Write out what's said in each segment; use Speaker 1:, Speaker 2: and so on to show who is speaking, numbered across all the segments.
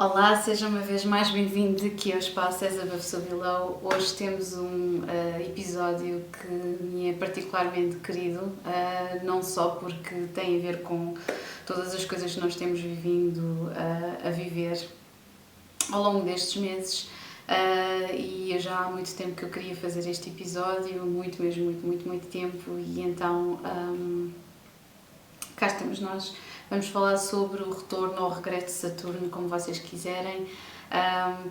Speaker 1: Olá, seja uma vez mais bem-vindo aqui ao Espaço As Above So Below. Hoje temos um episódio que me é particularmente querido, não só porque tem a ver com todas as coisas que nós temos vivido a viver ao longo destes meses, e já há muito tempo que eu queria fazer este episódio, muito mesmo, muito tempo, e então cá estamos nós. Vamos falar sobre o retorno ou regresso de Saturno, como vocês quiserem.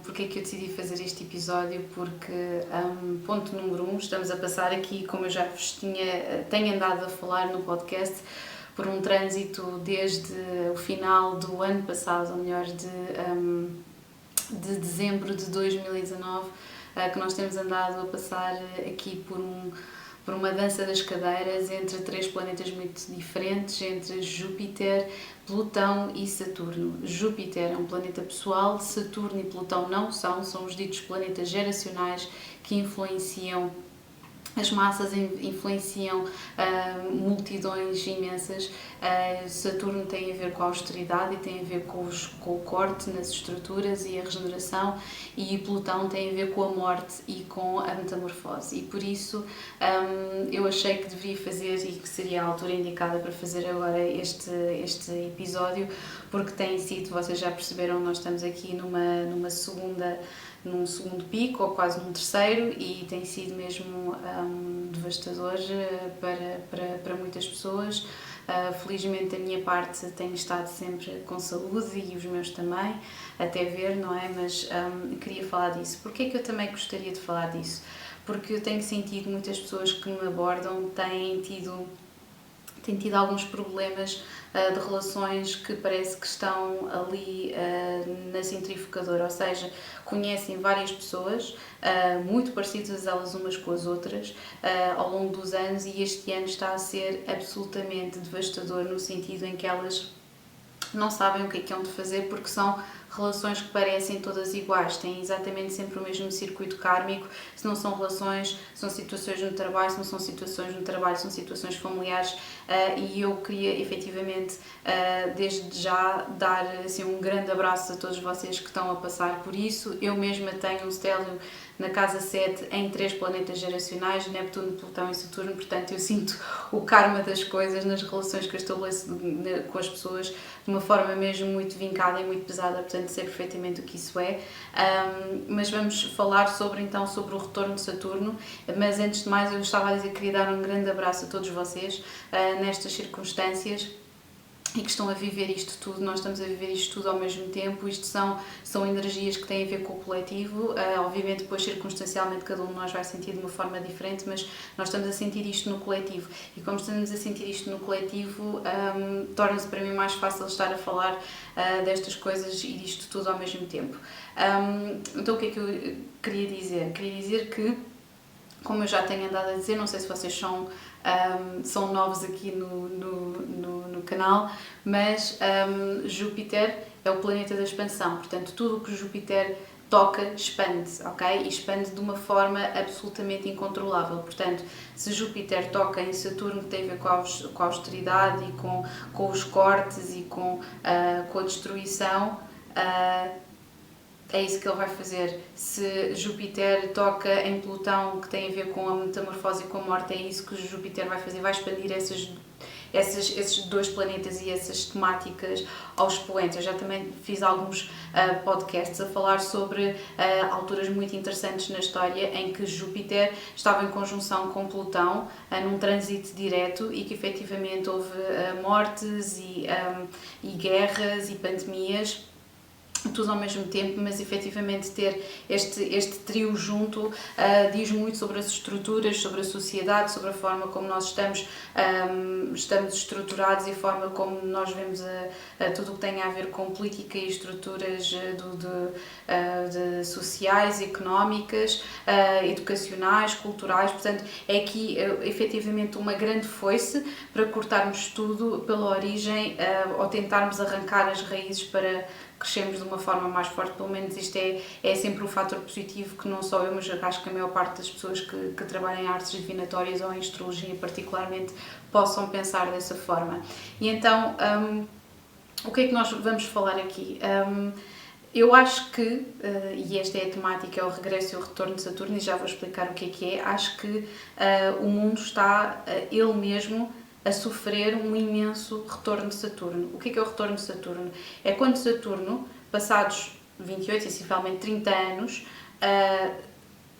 Speaker 1: Porque é que eu decidi fazer este episódio? Porque, ponto número 1, estamos a passar aqui, como eu já vos tenho andado a falar no podcast, por um trânsito desde o final do ano passado, ou melhor, de dezembro de 2019, que nós temos andado a passar aqui por uma dança das cadeiras entre três planetas muito diferentes, entre Júpiter, Plutão e Saturno. Júpiter é um planeta pessoal, Saturno e Plutão não são os ditos planetas geracionais que influenciam as massas, influenciam multidões imensas. Saturno tem a ver com a austeridade e tem a ver com o corte nas estruturas e a regeneração, e Plutão tem a ver com a morte e com a metamorfose. E por isso eu achei que deveria fazer, e que seria a altura indicada para fazer agora este episódio, porque tem sido, vocês já perceberam, nós estamos aqui num segundo pico, ou quase num terceiro, e tem sido mesmo devastador para muitas pessoas. Felizmente, a minha parte tem estado sempre com saúde, e os meus também, até ver, não é? Mas queria falar disso. Porquê é que eu também gostaria de falar disso? Porque eu tenho sentido muitas pessoas que me abordam têm tido alguns problemas de relações que parece que estão ali na centrifugadora, ou seja, conhecem várias pessoas muito parecidas elas umas com as outras ao longo dos anos, e este ano está a ser absolutamente devastador no sentido em que elas não sabem o que é onde fazer, porque são relações que parecem todas iguais, têm exatamente sempre o mesmo circuito kármico. Se não são relações, são situações no trabalho, se não são situações no trabalho, são situações familiares, e eu queria efetivamente desde já dar assim, um grande abraço a todos vocês que estão a passar por isso. Eu mesma tenho um stélio na casa 7 em 3 planetas geracionais, Neptuno, Plutão e Saturno, portanto eu sinto o karma das coisas nas relações que eu estabeleço com as pessoas de uma forma mesmo muito vincada e muito pesada, portanto sei perfeitamente o que isso é. Mas vamos falar sobre o retorno de Saturno, mas antes de mais eu estava a dizer que queria dar um grande abraço a todos vocês nestas circunstâncias, e que estão a viver isto tudo. Nós estamos a viver isto tudo ao mesmo tempo. Isto são energias que têm a ver com o coletivo. Obviamente, depois, circunstancialmente, cada um de nós vai sentir de uma forma diferente, mas nós estamos a sentir isto no coletivo. E como estamos a sentir isto no coletivo, torna-se para mim mais fácil estar a falar destas coisas e disto tudo ao mesmo tempo. Então, o que é que eu queria dizer? Queria dizer que, como eu já tenho andado a dizer, não sei se vocês são novos aqui no canal, mas Júpiter é o planeta da expansão, portanto tudo o que Júpiter toca expande-se, ok? E expande de uma forma absolutamente incontrolável. Portanto, se Júpiter toca em Saturno, que tem a ver com a austeridade e com os cortes e com a destruição, é isso que ele vai fazer. Se Júpiter toca em Plutão, que tem a ver com a metamorfose e com a morte, é isso que Júpiter vai fazer, vai expandir esses dois planetas e essas temáticas aos expoentes. Eu já também fiz alguns podcasts a falar sobre alturas muito interessantes na história em que Júpiter estava em conjunção com Plutão num trânsito direto, e que efetivamente houve mortes e guerras e pandemias, tudo ao mesmo tempo, mas efetivamente ter este trio junto diz muito sobre as estruturas, sobre a sociedade, sobre a forma como nós estamos estruturados e a forma como nós vemos tudo o que tem a ver com política e estruturas de sociais, económicas, educacionais, culturais. Portanto, é aqui efetivamente uma grande foice para cortarmos tudo pela origem, ou tentarmos arrancar as raízes para crescemos de uma forma mais forte. Pelo menos isto é sempre um fator positivo que não só eu, mas acho que a maior parte das pessoas que trabalham em artes divinatórias ou em astrologia particularmente possam pensar dessa forma. E então, o que é que nós vamos falar aqui? Eu acho que, e esta é a temática, é o regresso e o retorno de Saturno, e já vou explicar o que é, acho que o mundo está, ele mesmo, a sofrer um imenso retorno de Saturno. O que é o retorno de Saturno? É quando Saturno, passados 28, sensivelmente 30 anos,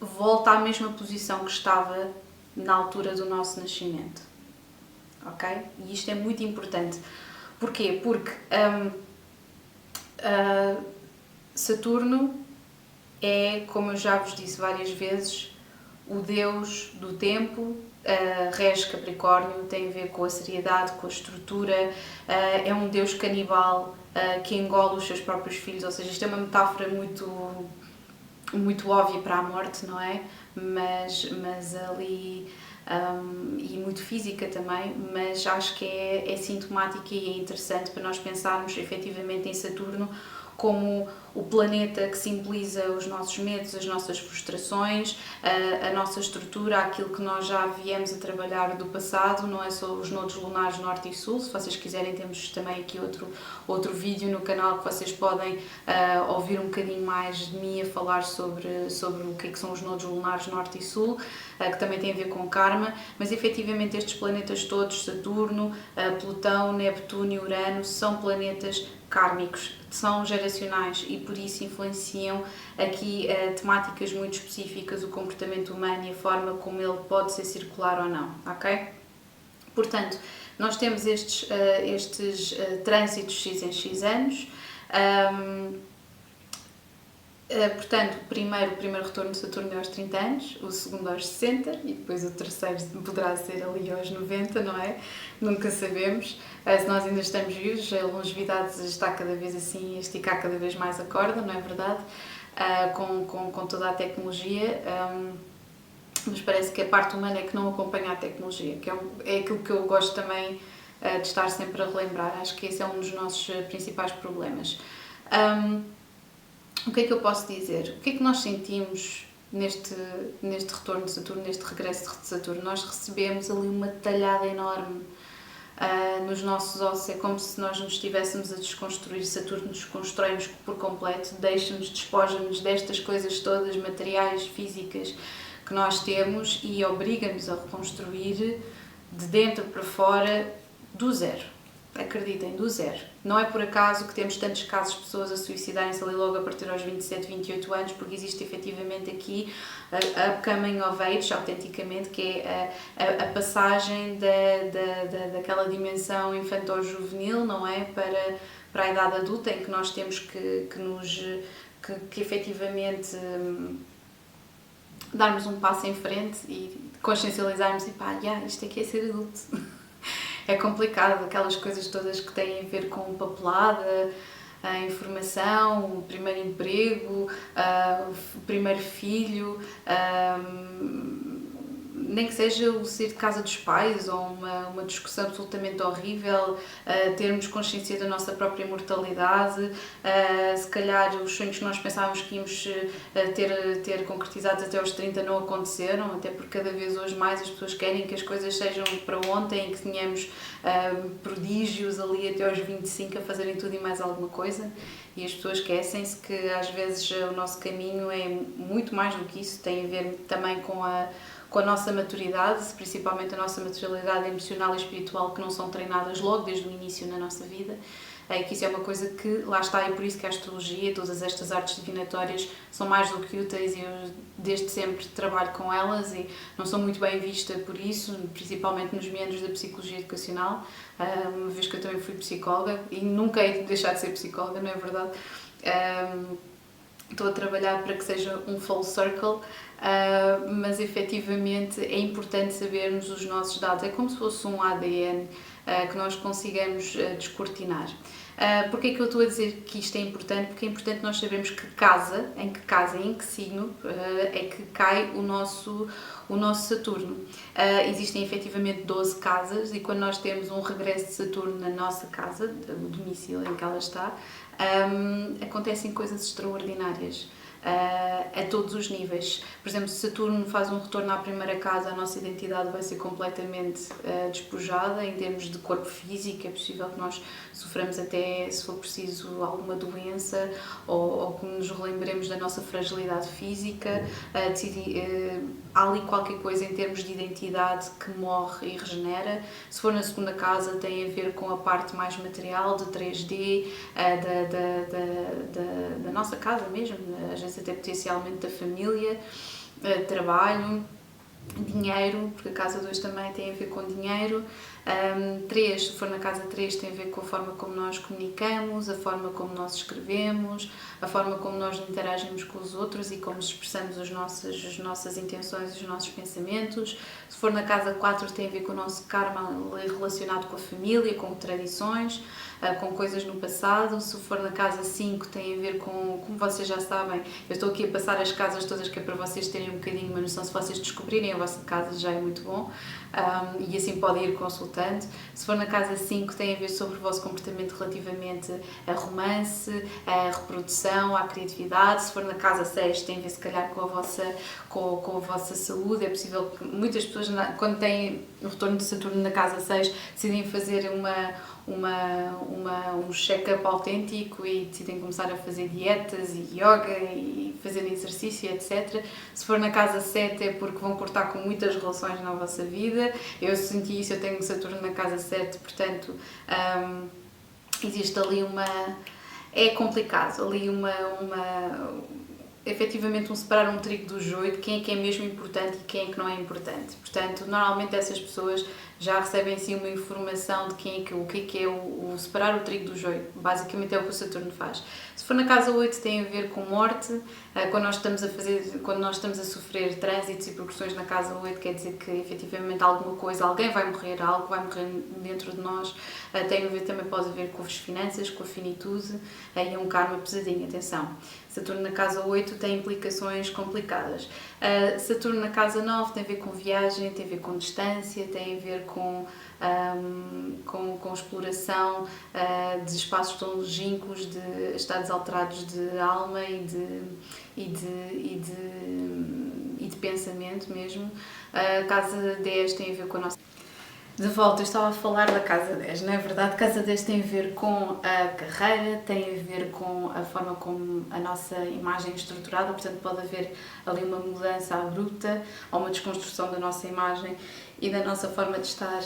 Speaker 1: volta à mesma posição que estava na altura do nosso nascimento. Ok? E isto é muito importante. Porquê? Porque Saturno é, como eu já vos disse várias vezes, o deus do tempo, rege Capricórnio, tem a ver com a seriedade, com a estrutura, é um deus canibal que engole os seus próprios filhos, ou seja, isto é uma metáfora muito óbvia para a morte, não é? Mas ali... e muito física também, mas acho que é sintomática e é interessante para nós pensarmos efetivamente em Saturno como o planeta que simboliza os nossos medos, as nossas frustrações, a nossa estrutura, aquilo que nós já viemos a trabalhar do passado, não é só os nodos lunares norte e sul. Se vocês quiserem, temos também aqui outro vídeo no canal que vocês podem ouvir um bocadinho mais de mim a falar sobre o que são os nodos lunares norte e sul, que também tem a ver com karma, mas efetivamente estes planetas todos, Saturno, Plutão, Neptuno e Urano, são planetas kármicos, são geracionais e por isso influenciam aqui temáticas muito específicas, o comportamento humano e a forma como ele pode ser circular ou não, ok? Portanto, nós temos estes trânsitos X em X anos. Portanto, o primeiro retorno de Saturno é aos 30 anos, o segundo aos 60 e depois o terceiro poderá ser ali aos 90, não é? Nunca sabemos. Se nós ainda estamos vivos, a longevidade está cada vez assim a esticar cada vez mais a corda, não é verdade? Com toda a tecnologia, mas parece que a parte humana é que não acompanha a tecnologia, que é aquilo que eu gosto também de estar sempre a relembrar. Acho que esse é um dos nossos principais problemas. O que é que eu posso dizer? O que é que nós sentimos neste retorno de Saturno, neste regresso de Saturno? Nós recebemos ali uma talhada enorme nos nossos ossos. É como se nós nos estivéssemos a desconstruir. Saturno desconstrói-nos por completo, deixa-nos, despoja-nos destas coisas todas, materiais, físicas, que nós temos e obriga-nos a reconstruir de dentro para fora, do zero. Acreditem, do zero. Não é por acaso que temos tantos casos de pessoas a suicidarem-se ali logo a partir aos 27, 28 anos, porque existe efetivamente aqui a coming of age, autenticamente, que é a passagem daquela dimensão infantil-juvenil, não é? Para a idade adulta, em que nós temos que efetivamente darmos um passo em frente e consciencializarmos e pá, isto aqui é ser adulto. É complicado, aquelas coisas todas que têm a ver com papelada, a informação, o primeiro emprego, o primeiro filho, nem que seja o sair de casa dos pais ou uma discussão absolutamente horrível, termos consciência da nossa própria mortalidade, se calhar os sonhos que nós pensávamos que íamos ter concretizados até aos 30 não aconteceram, até porque cada vez hoje mais as pessoas querem que as coisas sejam para ontem e que tenhamos prodígios ali até aos 25 a fazerem tudo e mais alguma coisa, e as pessoas esquecem-se que às vezes o nosso caminho é muito mais do que isso, tem a ver também com a nossa maturidade, principalmente a nossa maturidade emocional e espiritual, que não são treinadas logo desde o início na nossa vida, que isso é uma coisa que, lá está, e por isso que a astrologia, todas estas artes divinatórias são mais do que úteis, e eu desde sempre trabalho com elas e não sou muito bem vista por isso, principalmente nos meandros da psicologia educacional, uma vez que eu também fui psicóloga e nunca hei de deixar de ser psicóloga, não é verdade? Estou a trabalhar para que seja um full circle, mas efetivamente é importante sabermos os nossos dados, é como se fosse um ADN que nós consigamos descortinar. Porquê é que eu estou a dizer que isto é importante? Porque é importante nós sabermos que em que signo é que cai o nosso Saturno. Existem efetivamente 12 casas e quando nós temos um regresso de Saturno na nossa casa, o domicílio em que ela está, acontecem coisas extraordinárias. a todos os níveis. Por exemplo, se Saturno faz um retorno à primeira casa, a nossa identidade vai ser completamente despojada em termos de corpo físico. É possível que nós soframos até, se for preciso, alguma doença ou que nos relembremos da nossa fragilidade física. Há ali qualquer coisa em termos de identidade que morre e regenera. Se for na segunda casa, tem a ver com a parte mais material, de 3D, da nossa casa mesmo, às vezes até potencialmente da família, trabalho, dinheiro, porque a casa 2 também tem a ver com dinheiro. 3, se for na casa 3, tem a ver com a forma como nós comunicamos, a forma como nós escrevemos, a forma como nós interagimos com os outros e como expressamos as nossas intenções e os nossos pensamentos. Se for na casa 4, tem a ver com o nosso karma relacionado com a família, com tradições, com coisas no passado. Se for na casa 5, tem a ver com, como vocês já sabem, eu estou aqui a passar as casas todas que é para vocês terem um bocadinho uma noção. Se vocês descobrirem a vossa casa já é muito bom, e assim podem ir consultando. Se for na casa 5, tem a ver sobre o vosso comportamento relativamente a romance, a reprodução, à criatividade. Se for na casa 6, tem a ver se calhar com a vossa saúde. É possível que muitas pessoas, quando têm o retorno de Saturno na casa 6, decidem fazer um check-up autêntico e decidem começar a fazer dietas e yoga e fazer exercício, etc. Se for na casa 7, é porque vão cortar com muitas relações na vossa vida. Eu senti isso, eu tenho Saturno na casa 7, portanto, existe ali é complicado, ali efetivamente separar um trigo do joio de quem é que é mesmo importante e quem é que não é importante. Portanto, normalmente essas pessoas já recebem assim uma informação de o que é o separar o trigo do joio. Basicamente é o que o Saturno faz. Se for na casa 8, tem a ver com morte. Quando nós estamos a sofrer trânsitos e progressões na casa 8, quer dizer que efetivamente alguém vai morrer, algo vai morrer dentro de nós. Tem a ver, também pode haver com as finanças, com a finitude, e é um karma pesadinho, atenção. Saturno na casa 8 tem implicações complicadas. Saturno na casa 9 tem a ver com viagem, tem a ver com distância, tem a ver com exploração de espaços tão longínquos, de estados alterados de alma e de pensamento mesmo. A casa 10 tem a ver com a nossa... De volta, eu estava a falar da casa 10, não é verdade? A casa 10 tem a ver com a carreira, tem a ver com a forma como a nossa imagem é estruturada, portanto pode haver ali uma mudança abrupta ou uma desconstrução da nossa imagem e da nossa forma de estar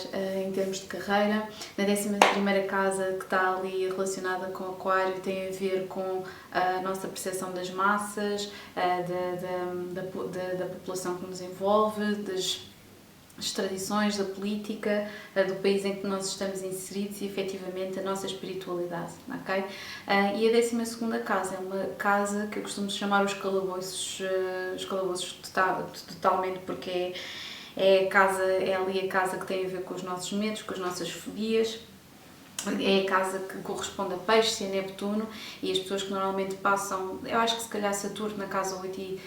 Speaker 1: em termos de carreira. Na 11ª casa, que está ali relacionada com o Aquário, tem a ver com a nossa percepção das massas, da população que nos envolve, das tradições, da política, do país em que nós estamos inseridos e, efetivamente, a nossa espiritualidade, ok? E a 12ª casa é uma casa que eu costumo chamar os calabouços totalmente, porque é ali a casa que tem a ver com os nossos medos, com as nossas fobias. É a casa que corresponde a Peixes e a Neptuno, e as pessoas que normalmente passam, eu acho que se calhar Saturno na casa 8 e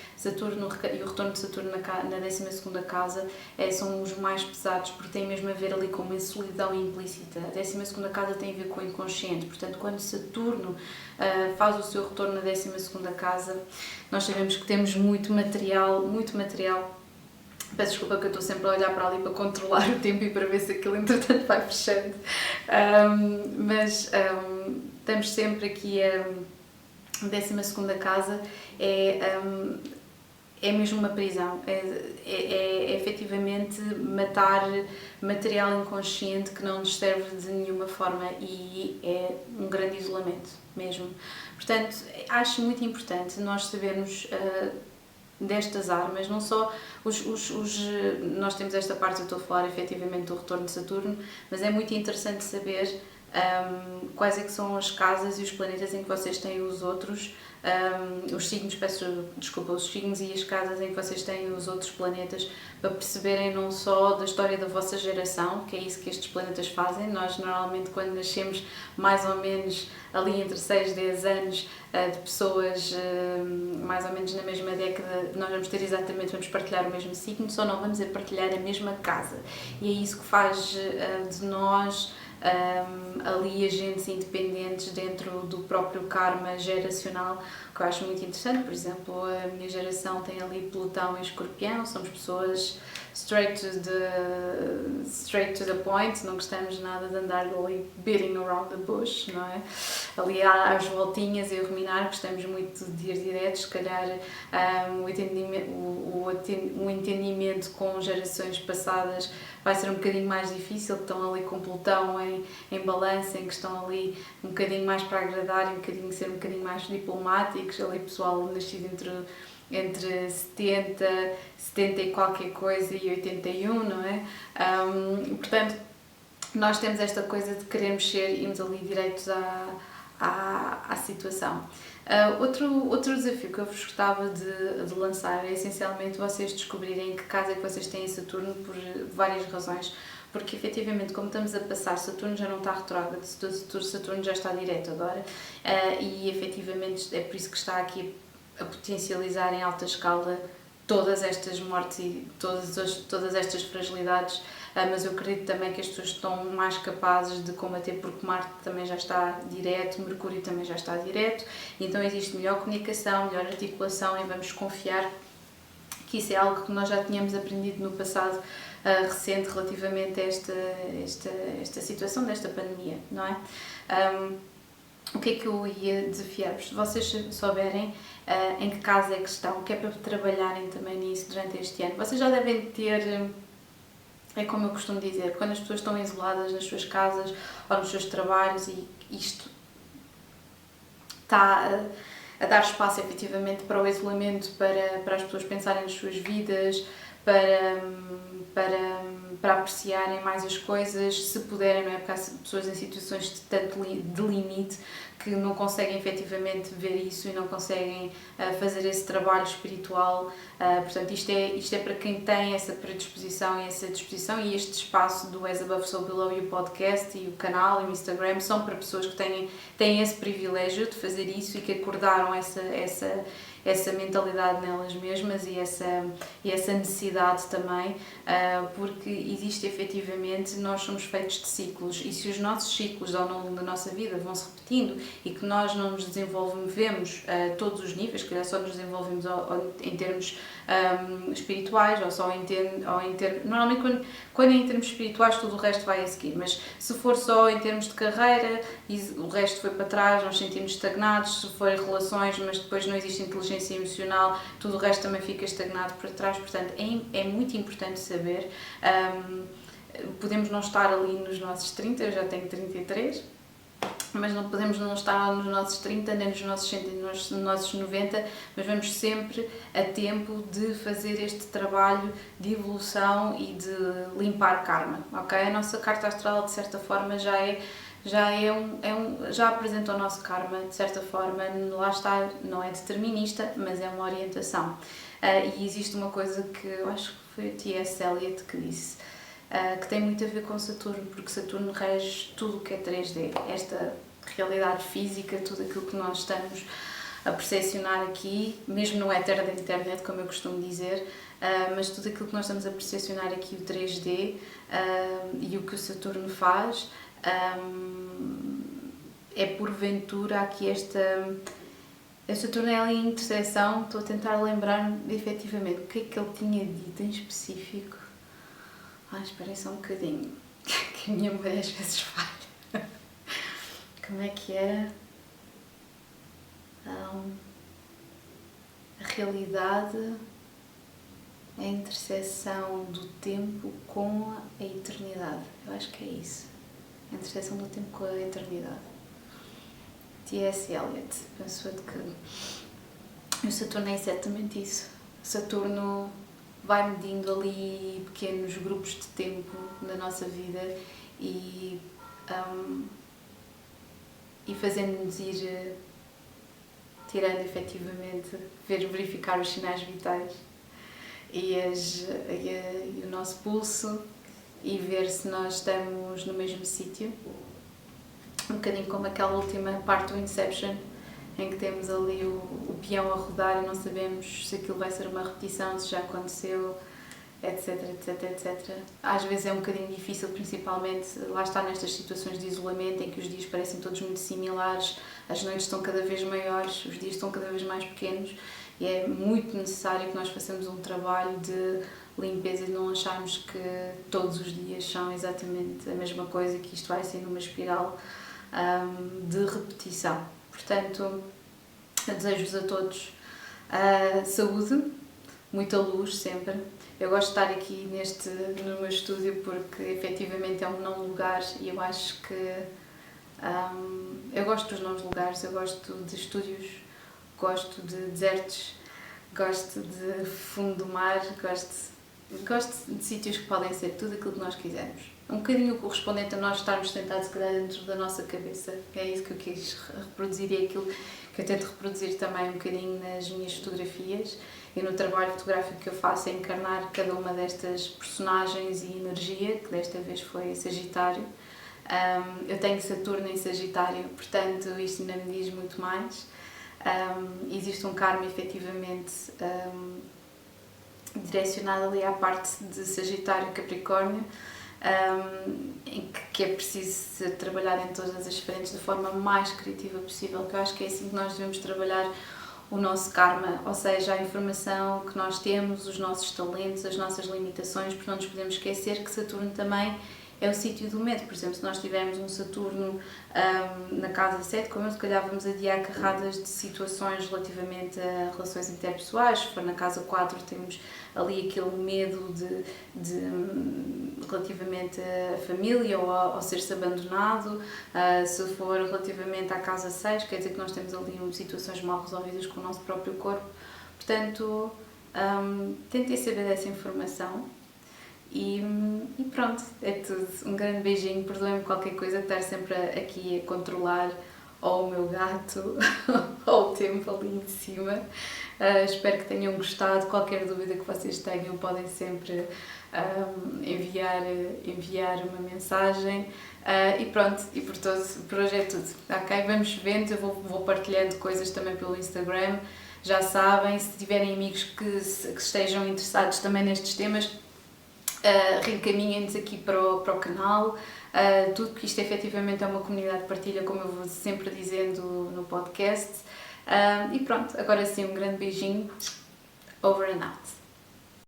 Speaker 1: o retorno de Saturno na 12ª casa são os mais pesados, porque tem mesmo a ver ali com uma solidão implícita. A 12ª casa tem a ver com o inconsciente, portanto quando Saturno faz o seu retorno na 12ª casa, nós sabemos que temos muito material. Peço desculpa que eu estou sempre a olhar para ali para controlar o tempo e para ver se aquilo entretanto vai fechando, mas estamos sempre aqui a 12ª casa é mesmo uma prisão, é efetivamente matar material inconsciente que não nos serve de nenhuma forma e é um grande isolamento mesmo. Portanto, acho muito importante nós sabermos destas armas, não só nós temos esta parte, eu estou a falar efetivamente do retorno de Saturno, mas é muito interessante saber quais é que são as casas e os planetas em que vocês têm os outros, os signos, os signos e as casas em que vocês têm os outros planetas, para perceberem não só da história da vossa geração, que é isso que estes planetas fazem. Nós normalmente quando nascemos mais ou menos ali entre 6 e 10 anos de pessoas mais ou menos na mesma década, nós vamos partilhar o mesmo signo, só não vamos partilhar a mesma casa, e é isso que faz de nós ali agentes independentes dentro do próprio karma geracional, que eu acho muito interessante. Por exemplo, a minha geração tem ali Plutão e Escorpião, somos pessoas straight to the point, não gostamos nada de andar ali beating around the bush, não é? Ali às voltinhas e a ruminar, gostamos muito de ir direto. Se calhar o entendimento com gerações passadas vai ser um bocadinho mais difícil, que estão ali com Plutão em balança, em que estão ali um bocadinho mais para agradar e ser um bocadinho mais diplomáticos, ali pessoal nascido entre 70 e qualquer coisa e 81, não é? Portanto, nós temos esta coisa de queremos irmos ali direitos à situação. Outro desafio que eu vos gostava de lançar é essencialmente vocês descobrirem em que casa é que vocês têm Saturno por várias razões. Porque efetivamente, como estamos a passar, Saturno já não está retrógrado, Saturno já está direto agora, e efetivamente é por isso que está aqui a potencializar em alta escala todas estas mortes e todas estas fragilidades, mas eu acredito também que as pessoas estão mais capazes de combater, porque Marte também já está direto, Mercúrio também já está direto, então existe melhor comunicação, melhor articulação, e vamos confiar que isso é algo que nós já tínhamos aprendido no passado recente relativamente a esta situação desta pandemia, não é? O que é que eu ia desafiar-vos? Se vocês souberem em que casa é que estão, que é para trabalharem também nisso durante este ano, vocês já devem ter, é como eu costumo dizer, quando as pessoas estão isoladas nas suas casas ou nos seus trabalhos, e isto está a dar espaço efetivamente para o isolamento, para as pessoas pensarem nas suas vidas, para apreciarem mais as coisas, se puderem, não é? Porque há pessoas em situações de limite que não conseguem efetivamente ver isso e não conseguem fazer esse trabalho espiritual. Portanto, isto é para quem tem essa predisposição e essa disposição, e este espaço do As Above So Below e o podcast e o canal e o Instagram são para pessoas que têm esse privilégio de fazer isso e que acordaram essa mentalidade nelas mesmas e essa necessidade também, porque existe efetivamente, nós somos feitos de ciclos, e se os nossos ciclos ao longo da nossa vida vão se repetindo e que nós não nos desenvolvemos a todos os níveis, que só nos desenvolvemos em termos espirituais ou só em termos... Normalmente quando é em termos espirituais tudo o resto vai a seguir, mas se for só em termos de carreira e o resto foi para trás, nós sentimos estagnados. Se for relações, mas depois não existe inteligência emocional, tudo o resto também fica estagnado para trás. Portanto, é muito importante saber. Podemos não estar ali nos nossos 30, eu já tenho 33, mas não podemos não estar nos nossos 30, nem nos nossos 100, nos nossos 90, mas vamos sempre a tempo de fazer este trabalho de evolução e de limpar karma, ok? A nossa carta astral, de certa forma, já apresenta o nosso karma, de certa forma, lá está, não é determinista, mas é uma orientação. E existe uma coisa que eu acho que foi o T.S. Eliot que disse, que tem muito a ver com Saturno, porque Saturno rege tudo o que é 3D, esta realidade física, tudo aquilo que nós estamos a percepcionar aqui, mesmo no éter da internet, como eu costumo dizer, mas tudo aquilo que nós estamos a percepcionar aqui, o 3D, e o que o Saturno faz, é porventura aqui esta Saturno é ali em interseção. Estou a tentar lembrar-me efetivamente o que é que ele tinha dito em específico. Esperem só um bocadinho, que a minha mãe às vezes falha. Como é que era? A realidade é a interseção do tempo com a eternidade. Eu acho que é isso. A interseção do tempo com a eternidade. T.S. Eliot, penso que o Saturno é exatamente isso. Saturno vai medindo ali pequenos grupos de tempo na nossa vida e fazendo-nos ir tirando efetivamente, verificar os sinais vitais e o nosso pulso e ver se nós estamos no mesmo sítio. Um bocadinho como aquela última parte do Inception, em que temos ali o peão a rodar e não sabemos se aquilo vai ser uma repetição, se já aconteceu. etc, etc, etc. Às vezes é um bocadinho difícil, principalmente lá está nestas situações de isolamento em que os dias parecem todos muito similares, as noites estão cada vez maiores, os dias estão cada vez mais pequenos e é muito necessário que nós façamos um trabalho de limpeza e não acharmos que todos os dias são exatamente a mesma coisa e que isto vai sendo uma espiral de repetição. Portanto, desejo-vos a todos saúde, muita luz sempre. Eu gosto de estar aqui no meu estúdio porque efetivamente é um não lugar e eu acho que eu gosto dos não lugares, eu gosto de estúdios, gosto de desertos, gosto de fundo do mar, gosto de sítios que podem ser tudo aquilo que nós quisermos. Um bocadinho correspondente a nós estarmos sentados se calhar dentro da nossa cabeça. É isso que eu quis reproduzir e é aquilo que eu tento reproduzir também um bocadinho nas minhas fotografias e no trabalho fotográfico que eu faço, é encarnar cada uma destas personagens e energia, que desta vez foi Sagitário. Eu tenho Saturno em Sagitário, portanto isto ainda me diz muito mais. Existe um karma efetivamente direcionado ali à parte de Sagitário e Capricórnio, em que é preciso ser trabalhado em todas as frentes da forma mais criativa possível, que eu acho que é assim que nós devemos trabalhar o nosso karma, ou seja, a informação que nós temos, os nossos talentos, as nossas limitações, porque não nos podemos esquecer que Saturno também é o sítio do medo. Por exemplo, se nós tivermos um Saturno na casa 7, como eu, se calhar vamos adiar carradas de situações relativamente a relações interpessoais. Se for na casa 4, temos ali aquele medo relativamente à família ou ao ser-se abandonado. Se for relativamente à casa 6, quer dizer que nós temos ali situações mal resolvidas com o nosso próprio corpo. Portanto, tentem saber dessa informação. E pronto, é tudo. Um grande beijinho, perdoem-me qualquer coisa de estar sempre aqui a controlar ou o meu gato ou o tempo ali em cima. Espero que tenham gostado. Qualquer dúvida que vocês tenham podem sempre enviar uma mensagem. E pronto, e por hoje é tudo. Ok? Vamos vendo, eu vou partilhando coisas também pelo Instagram. Já sabem, se tiverem amigos que estejam interessados também nestes temas, reencaminhem-nos aqui para o canal, tudo que isto efetivamente é uma comunidade de partilha, como eu vou sempre dizendo no podcast. E pronto, agora sim, um grande beijinho, over and out.